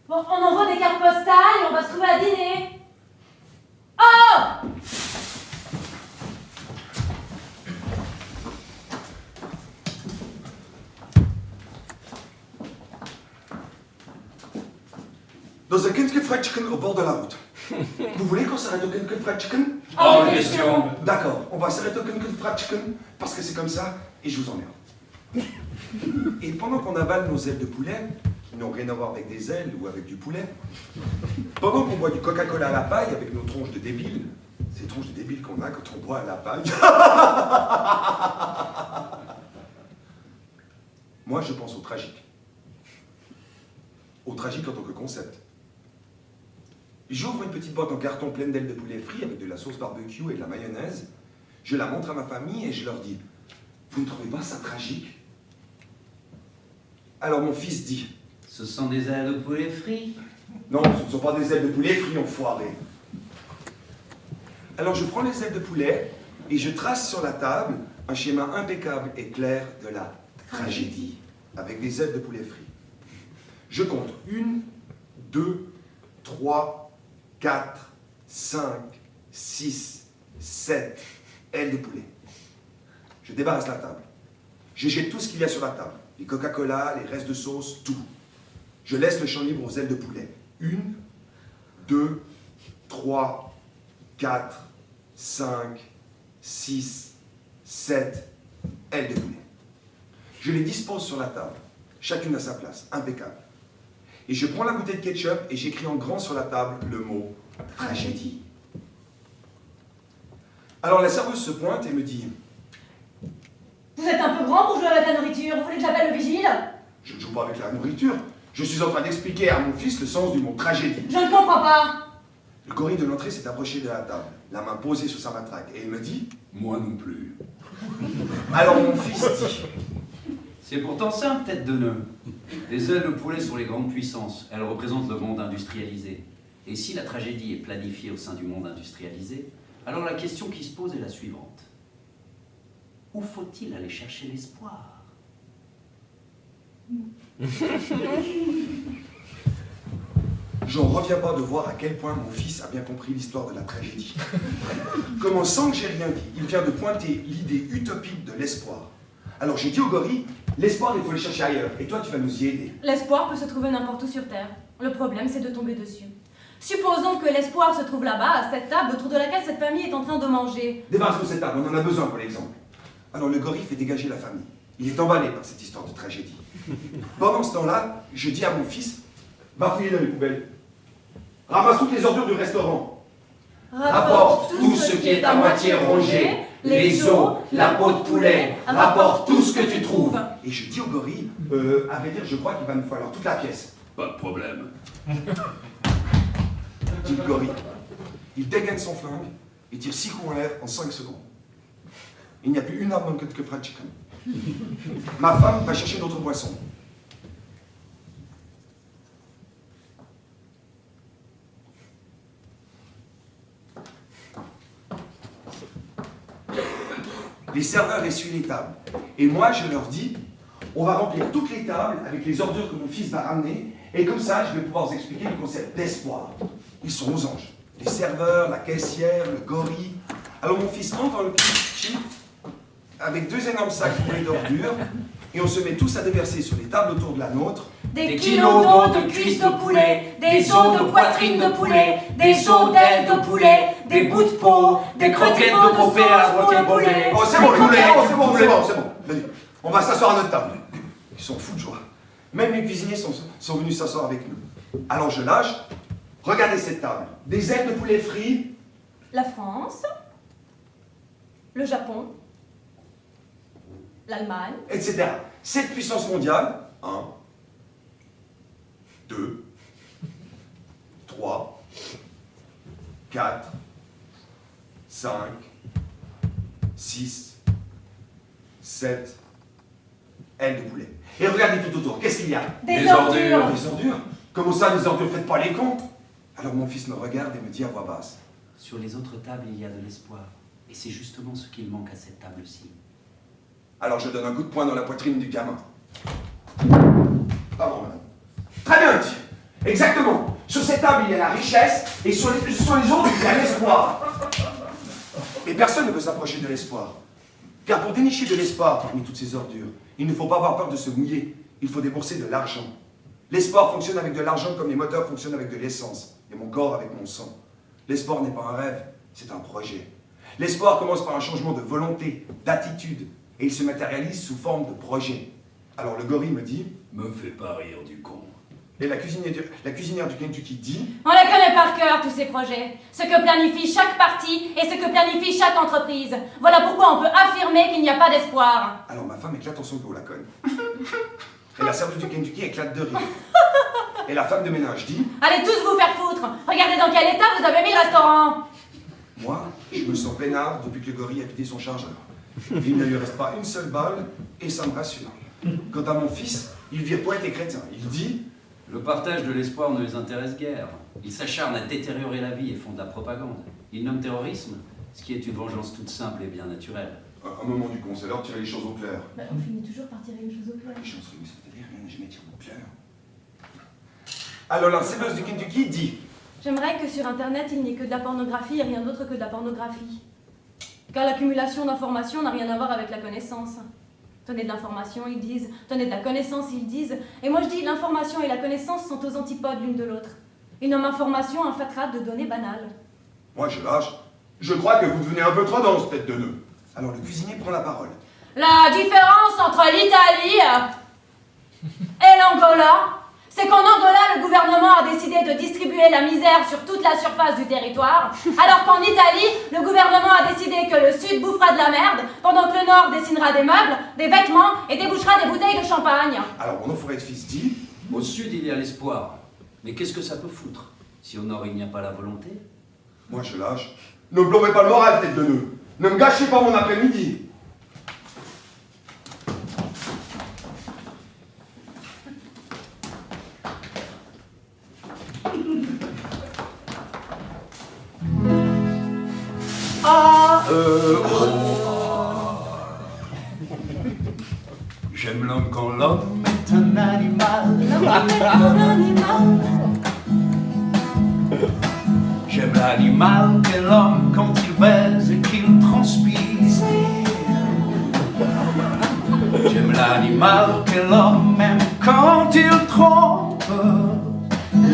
Speaker 3: Bon, on envoie des cartes postales et on va se trouver à dîner. Oh!
Speaker 2: Dans un Kentucky Fried Chicken au bord de la route. Vous voulez qu'on s'arrête au Kentucky Fried Chicken?
Speaker 3: Hors de question.
Speaker 2: D'accord, on va s'arrêter au Kentucky Fried Chicken parce que c'est comme ça et je vous emmerde. Et pendant qu'on avale nos ailes de poulet, qui n'ont rien à voir avec des ailes ou avec du poulet, pendant qu'on boit du Coca-Cola à la paille avec nos tronches de débiles, ces tronches de débiles qu'on a quand on boit à la paille, moi je pense au tragique. Au tragique en tant que concept. J'ouvre une petite boîte en carton pleine d'ailes de poulet frit avec de la sauce barbecue et de la mayonnaise. Je la montre à ma famille et je leur dis « Vous ne trouvez pas ça tragique ?» Alors mon fils dit
Speaker 4: « Ce sont des ailes de poulet frits ?»
Speaker 2: « Non, ce ne sont pas des ailes de poulet frits, enfoiré. » Alors je prends les ailes de poulet et je trace sur la table un schéma impeccable et clair de la tragédie avec des ailes de poulet frits. Je compte 1, 2, 3, 4, 5, 6, 7 ailes de poulet. Je débarrasse la table. Je jette tout ce qu'il y a sur la table. Les Coca-Cola, les restes de sauce, tout. Je laisse le champ libre aux ailes de poulet. 1, 2, 3, 4, 5, 6, 7 ailes de poulet. Je les dispose sur la table, chacune à sa place, impeccable. Et je prends la bouteille de ketchup et j'écris en grand sur la table le mot « tragédie ». Alors la serveuse se pointe et me dit «
Speaker 3: Vous êtes un peu grand pour jouer avec la nourriture. Vous voulez que j'appelle le vigile?
Speaker 2: Je ne joue pas avec la nourriture. Je suis en train d'expliquer à mon fils le sens du mot « tragédie ».
Speaker 3: Je ne comprends pas.
Speaker 2: Le gorille de l'entrée s'est approché de la table, la main posée sur sa matraque, et il me dit
Speaker 4: « Moi non plus. »
Speaker 2: Alors mon fils dit
Speaker 4: « C'est pourtant simple, tête de nœud. Les ailes de poulet sont les grandes puissances. Elles représentent le monde industrialisé. Et si la tragédie est planifiée au sein du monde industrialisé, alors la question qui se pose est la suivante. Où faut-il aller chercher l'espoir ?
Speaker 2: J'en reviens pas de voir à quel point mon fils a bien compris l'histoire de la tragédie. Comment, sans que j'ai rien dit, il vient de pointer l'idée utopique de l'espoir. Alors j'ai dit au gorille, l'espoir il faut le chercher ailleurs, et toi tu vas nous y aider.
Speaker 3: L'espoir peut se trouver n'importe où sur Terre. Le problème, c'est de tomber dessus. Supposons que l'espoir se trouve là-bas, à cette table autour de laquelle cette famille est en train de manger.
Speaker 2: Débarrasse-nous de cette table, on en a besoin pour l'exemple. Alors le gorille fait dégager la famille. Il est emballé par cette histoire de tragédie. Pendant ce temps-là, je dis à mon fils, va fouiller dans les poubelles. Ramasse toutes les ordures du restaurant.
Speaker 4: Rapporte tout ce qui est à moitié rongé, les os, la peau de poulet, rapporte tout ce que tu trouves.
Speaker 2: Et je dis au gorille, à vrai dire, je crois qu'il va nous falloir toute la pièce.
Speaker 4: Pas de problème.
Speaker 2: Dit le gorille. Il dégaine son flingue et tire 6 coups en l'air en 5 secondes. Il n'y a plus une arme dans le code que fried chicken. Ma femme va chercher d'autres boissons. Les serveurs essuient les tables. Et moi, je leur dis, on va remplir toutes les tables avec les ordures que mon fils va ramener, et comme ça, je vais pouvoir vous expliquer le concept d'espoir. Ils sont aux anges. Les serveurs, la caissière, le gorille. Alors mon fils entre dans le kitchen avec 2 énormes sacs pleins d'ordures, et on se met tous à déverser sur les tables autour de la nôtre
Speaker 3: Des kilos d'os de cuisses de poulet, des os de poitrine de poulet, des os d'ailes de poulet, des bouts de peau, des croquettes de popée à moitié poulet.
Speaker 2: Oh, c'est bon, le poulet, c'est bon. Venez, on va s'asseoir à notre table. Ils sont fous de joie. Même les cuisiniers sont venus s'asseoir avec nous. Alors je lâche. Regardez cette table. Des ailes de poulet frites.
Speaker 3: La France, le Japon, l'Allemagne,
Speaker 2: etc. 7 puissances mondiales. 1, 2, 3, 4, 5, 6, 7, ailes de poulet. Et regardez tout autour, qu'est-ce qu'il y a?
Speaker 3: des ordures.
Speaker 2: Des ordures? Comment ça, des ordures? Faites pas les cons. Alors mon fils me regarde et me dit à voix basse.
Speaker 1: Sur les autres tables, il y a de l'espoir. Et c'est justement ce qu'il manque à cette table-ci.
Speaker 2: Alors je donne un coup de poing dans la poitrine du gamin. Pardon, madame. Très bien, monsieur. Exactement. Sur cette table, il y a la richesse, et sur les autres, il y a l'espoir. Mais personne ne peut s'approcher de l'espoir. Car pour dénicher de l'espoir parmi toutes ces ordures, il ne faut pas avoir peur de se mouiller. Il faut débourser de l'argent. L'espoir fonctionne avec de l'argent comme les moteurs fonctionnent avec de l'essence, et mon corps avec mon sang. L'espoir n'est pas un rêve, c'est un projet. L'espoir commence par un changement de volonté, d'attitude, et il se matérialise sous forme de projet. Alors le gorille me dit...
Speaker 4: Me fais pas rire du con.
Speaker 2: Et la cuisinière du Kentucky dit...
Speaker 3: On les connaît par cœur, tous ces projets. Ce que planifie chaque parti et ce que planifie chaque entreprise. Voilà pourquoi on peut affirmer qu'il n'y a pas d'espoir.
Speaker 2: Alors ma femme éclate en sanglots, la conne. Et la serveuse du Kentucky éclate de rire. Et la femme de ménage dit...
Speaker 3: Allez tous vous faire foutre. Regardez dans quel état vous avez mis le restaurant.
Speaker 2: Moi, je me sens peinard depuis que le gorille a vidé son chargeur. Il ne lui reste pas une seule balle, et ça me rassure. Quant à mon fils, il vire poète et chrétien. Il dit...
Speaker 4: Le partage de l'espoir ne les intéresse guère. Ils s'acharnent à détériorer la vie et font de la propagande. Ils nomment terrorisme, ce qui est une vengeance toute simple et bien naturelle.
Speaker 2: Un moment du con, c'est l'heure de tirer les choses au clair.
Speaker 3: On finit toujours par tirer une chose au clair.
Speaker 2: Les choses, c'est-à-dire rien n'a jamais tiré au clair. Alors la serveuse du Kentucky dit...
Speaker 3: J'aimerais que sur Internet, il n'y ait que de la pornographie et rien d'autre que de la pornographie. Car l'accumulation d'informations n'a rien à voir avec la connaissance. Tenez de l'information, ils disent. Tenez de la connaissance, ils disent. Et moi je dis, l'information et la connaissance sont aux antipodes l'une de l'autre. Ils nomment information un fatras de données banales.
Speaker 2: Moi je lâche. Je crois que vous devenez un peu trop dense, tête de nœud. Alors le cuisinier prend la parole.
Speaker 3: La différence entre l'Italie et l'Angola, c'est qu'en Angola, le gouvernement a décidé de distribuer la misère sur toute la surface du territoire, alors qu'en Italie, le gouvernement a décidé que le Sud bouffera de la merde, pendant que le Nord dessinera des meubles, des vêtements et débouchera des bouteilles de champagne.
Speaker 2: Alors mon enfoiré de fils dit...
Speaker 4: Au Sud, il y a l'espoir. Mais qu'est-ce que ça peut foutre si au Nord, il n'y a pas la volonté?
Speaker 2: Moi je lâche. Ne me plombez pas le moral, tête de nœud. Ne me gâchez pas mon après-midi.
Speaker 4: J'aime l'homme quand l'homme
Speaker 6: est un animal.
Speaker 3: L'homme est un animal.
Speaker 6: l'animal qu'est l'homme quand il baise et qu'il transpire. J'aime l'animal qu'est l'homme même quand il trompe.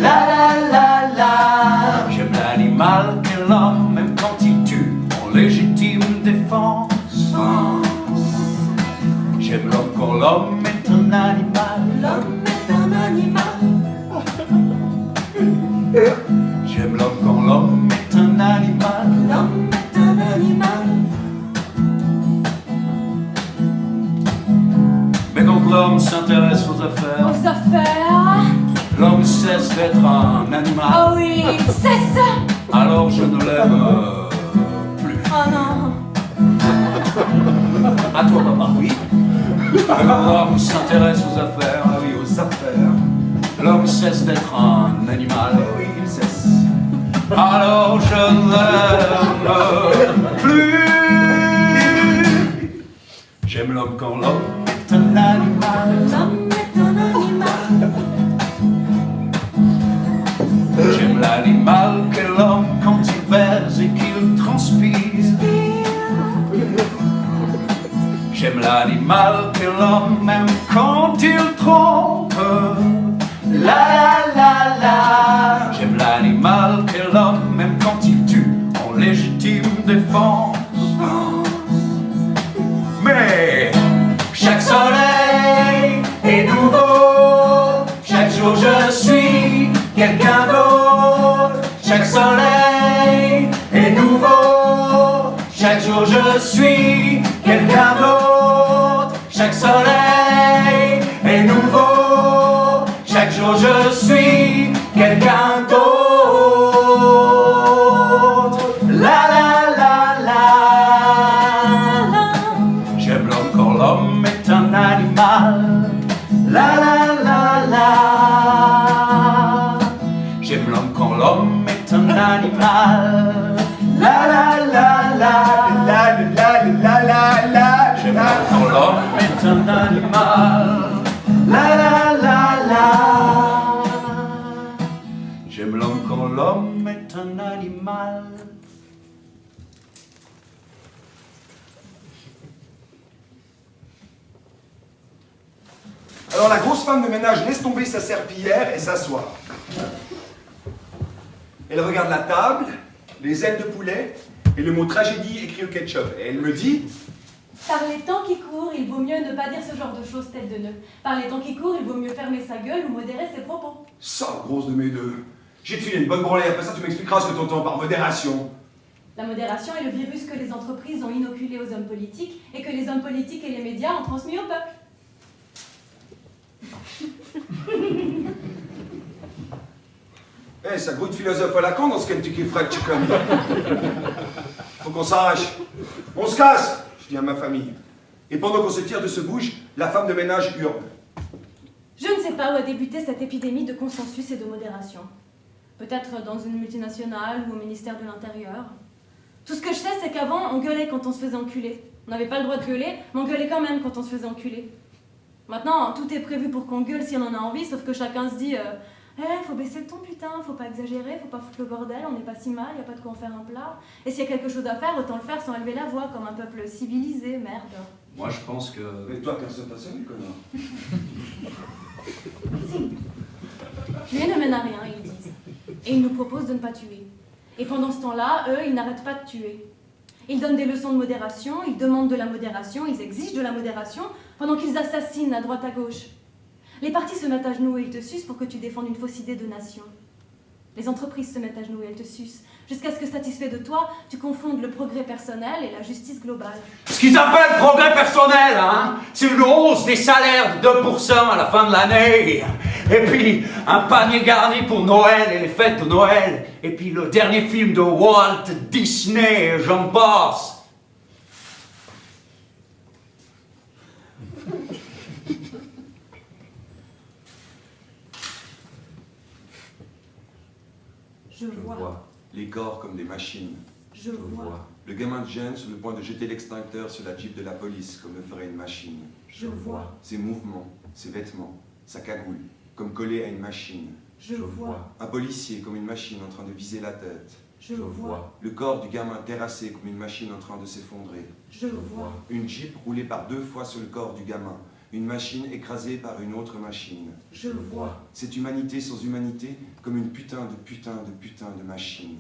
Speaker 6: La la la la. J'aime l'animal qu'est l'homme même quand il tue en légitime défense. J'aime l'homme quand l'homme est un animal. L'homme est un animal. J'aime l'homme quand l'homme est un animal. L'homme est un animal. Mais quand l'homme s'intéresse aux affaires, l'homme cesse d'être un animal.
Speaker 3: Oh oui, il cesse.
Speaker 6: Alors je ne l'aime plus.
Speaker 3: Oh non.
Speaker 6: À toi, papa, oui. Mais quand l'homme s'intéresse aux affaires, ah oui, aux affaires, l'homme cesse d'être un animal. Oui, il cesse. Alors je ne l'aime plus. J'aime l'homme quand l'homme est un animal. L'homme est un animal. J'aime l'animal qu'est l'homme quand il baise et qu'il transpire. J'aime l'animal qu'est l'homme même quand il trompe. La la la la. J'aime l'animal qu'est l'homme même quand il tue en légitime défense. Mais chaque soleil est nouveau. Chaque jour je suis quelqu'un d'autre. Chaque soleil est nouveau. Chaque jour je suis quelqu'un d'autre. Chaque soleil est nouveau. Chaque jour je suis quelqu'un d'autre. La la la la. J'aime l'homme quand l'homme est un animal. La la la la. J'aime l'homme quand l'homme est un animal. La la la la. La la la la la. J'aime l'homme quand l'homme est un animal. La la la la. J'aime l'homme quand l'homme est un animal.
Speaker 2: Alors la grosse femme de ménage laisse tomber sa serpillière et s'assoit. Elle regarde la table, les ailes de poulet et le mot tragédie écrit au ketchup. Et elle me dit...
Speaker 3: Par les temps qui courent, il vaut mieux ne pas dire ce genre de choses tête de nœud. Par les temps qui courent, il vaut mieux fermer sa gueule ou modérer ses propos.
Speaker 2: Sors, grosse de mes deux. J'ai te filé une bonne branlée, après ça tu m'expliqueras ce que tu entends par modération.
Speaker 3: La modération est le virus que les entreprises ont inoculé aux hommes politiques et que les hommes politiques et les médias ont transmis au peuple.
Speaker 2: Eh, ça goûte philosophe à Lacan dans ce Kentucky Fried Chicken. Faut qu'on s'arrache. On se casse, je dis à ma famille. Et pendant qu'on se tire de ce bouge, la femme de ménage hurle.
Speaker 3: Je ne sais pas où a débuté cette épidémie de consensus et de modération. Peut-être dans une multinationale ou au ministère de l'Intérieur. Tout ce que je sais, c'est qu'avant, on gueulait quand on se faisait enculer. On n'avait pas le droit de gueuler, mais on gueulait quand même quand on se faisait enculer. Maintenant, tout est prévu pour qu'on gueule si on en a envie, sauf que chacun se dit faut baisser le ton, putain, faut pas exagérer, faut pas foutre le bordel, on n'est pas si mal, y a pas de quoi en faire un plat. Et s'il y a quelque chose à faire, autant le faire sans élever la voix, comme un peuple civilisé, merde.
Speaker 4: Moi, je pense que...
Speaker 2: Mais toi, personne t'a sonné, connard.
Speaker 3: Tuer ne mène à rien, ils disent. Et ils nous proposent de ne pas tuer. Et pendant ce temps-là, eux, ils n'arrêtent pas de tuer. Ils donnent des leçons de modération, ils demandent de la modération, ils exigent de la modération, pendant qu'ils assassinent à droite à gauche. Les partis se mettent à genoux et ils te sucent pour que tu défendes une fausse idée de nation. Les entreprises se mettent à genoux et elles te sucent, jusqu'à ce que, satisfait de toi, tu confondes le progrès personnel et la justice globale.
Speaker 6: Ce qu'ils appellent progrès personnel, hein, c'est une hausse des salaires de 2% à la fin de l'année. Et puis, un panier garni pour Noël et les fêtes de Noël. Et puis, le dernier film de Walt Disney, j'en passe.
Speaker 3: Je vois.
Speaker 2: Les corps comme des machines.
Speaker 3: Je vois.
Speaker 2: Le gamin de Jeanne sur le point de jeter l'extincteur sur la Jeep de la police, comme le ferait une machine.
Speaker 3: Je vois.
Speaker 2: Ses mouvements, ses vêtements, sa cagoule, comme collé à une machine.
Speaker 3: Je vois.
Speaker 2: Un policier comme une machine en train de viser la tête.
Speaker 5: Je vois.
Speaker 2: Le corps du gamin terrassé comme une machine en train de s'effondrer.
Speaker 5: Je vois.
Speaker 2: Une jeep roulée par 2 fois sur le corps du gamin. Une machine écrasée par une autre machine.
Speaker 5: Je vois.
Speaker 2: Cette humanité sans humanité comme une putain de machine.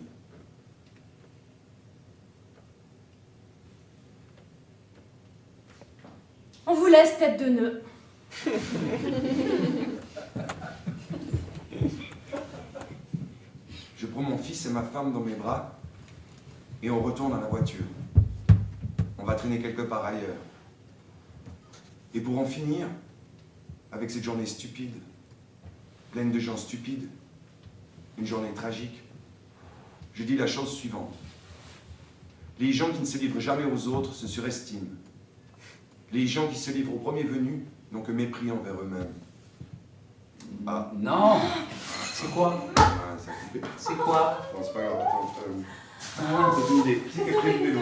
Speaker 3: On vous laisse, tête de nœud.
Speaker 2: Je prends mon fils et ma femme dans mes bras et on retourne à la voiture. On va traîner quelque part ailleurs. Et pour en finir avec cette journée stupide, pleine de gens stupides, une journée tragique, je dis la chose suivante. Les gens qui ne se livrent jamais aux autres se surestiment. Les gens qui se livrent au premier venu n'ont que mépris envers eux-mêmes. Ah.
Speaker 4: Non. C'est quoi?
Speaker 2: Ah, ça a coupé.
Speaker 4: C'est quoi?
Speaker 2: Non, c'est pas grave, attends. C'est une idée. Si quelqu'un est vélo.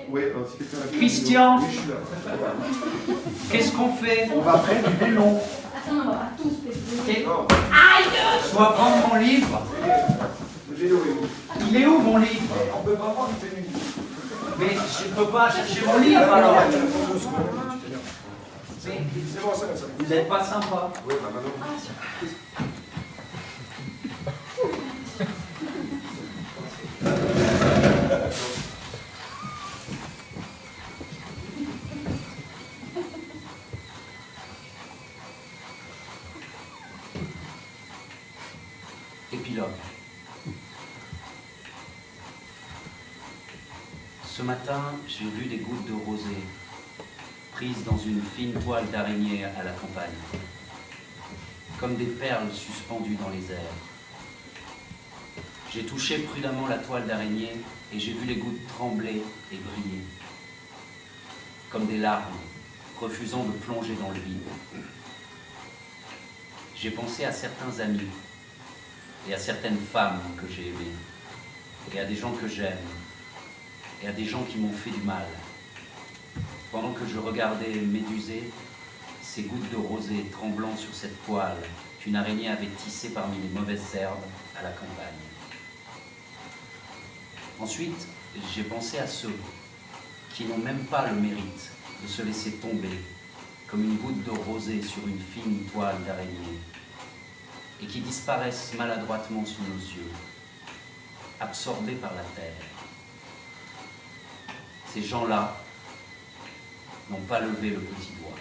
Speaker 2: Oui, alors si quelqu'un a vélo.
Speaker 4: Christian.
Speaker 2: Oui, je suis là.
Speaker 4: Qu'est-ce qu'on fait?
Speaker 6: On va prendre du vélo.
Speaker 3: Attends, on va pas tous péter.
Speaker 2: Non,
Speaker 4: Je dois prendre mon livre.
Speaker 2: le vélo est où?
Speaker 4: Il est où mon livre?
Speaker 2: On peut pas prendre une tenue.
Speaker 4: Mais je ne peux pas chercher mon livre alors. Mais
Speaker 2: C'est bon, ça.
Speaker 4: vous n'êtes pas sympa.
Speaker 2: Oui, bah maintenant.
Speaker 4: Épilogue. Ce matin, j'ai vu des gouttes de rosée prises dans une fine toile d'araignée à la campagne, comme des perles suspendues dans les airs. J'ai touché prudemment la toile d'araignée et j'ai vu les gouttes trembler et briller, comme des larmes refusant de plonger dans le vide. J'ai pensé à certains amis et à certaines femmes que j'ai aimées, et à des gens que j'aime, et à des gens qui m'ont fait du mal. Pendant que je regardais méduser ces gouttes de rosée tremblant sur cette toile qu'une araignée avait tissée parmi les mauvaises herbes à la campagne. Ensuite, j'ai pensé à ceux qui n'ont même pas le mérite de se laisser tomber comme une goutte de rosée sur une fine toile d'araignée et qui disparaissent maladroitement sous nos yeux, absorbés par la terre. Ces gens-là n'ont pas levé le petit doigt.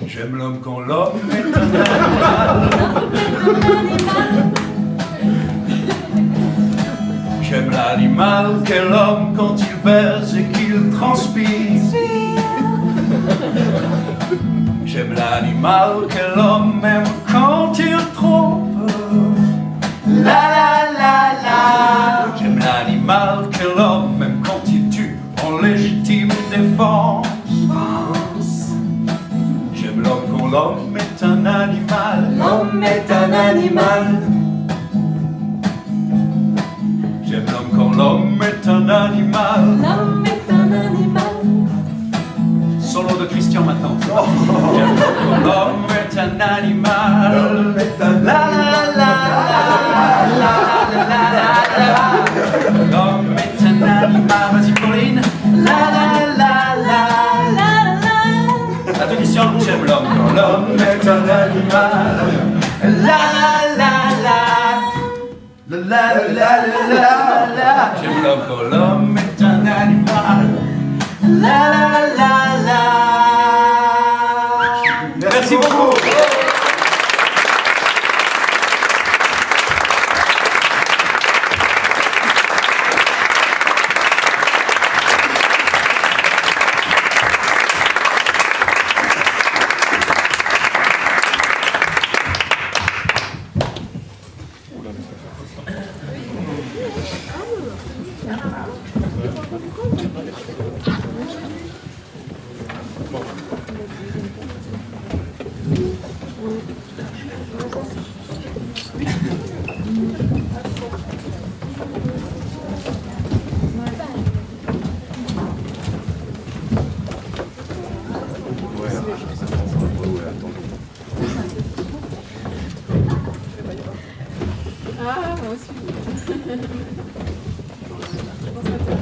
Speaker 6: J'aime l'homme quand l'homme est un animal. J'aime l'animal qu'est l'homme quand il baise et qu'il transpire. J'aime l'animal qu'est l'homme même quand il trompe. La la la la. J'aime l'animal qu'est l'homme même quand il tue en légitime défense. J'aime l'homme quand l'homme est un animal.
Speaker 7: L'homme est un animal.
Speaker 6: maintenant. L'homme est un animal.
Speaker 2: L'homme est un
Speaker 6: La la la la la la la la. L'homme est un animal. Vas-y Pauline. La la la la la la. À toi Christian, j'aime l'homme.
Speaker 2: L'homme est un animal.
Speaker 6: La la la la. La la la la la. J'aime l'homme quand l'homme est un animal. La la la la. Merci beaucoup.
Speaker 7: Ah, moi aussi. Je pense à toi.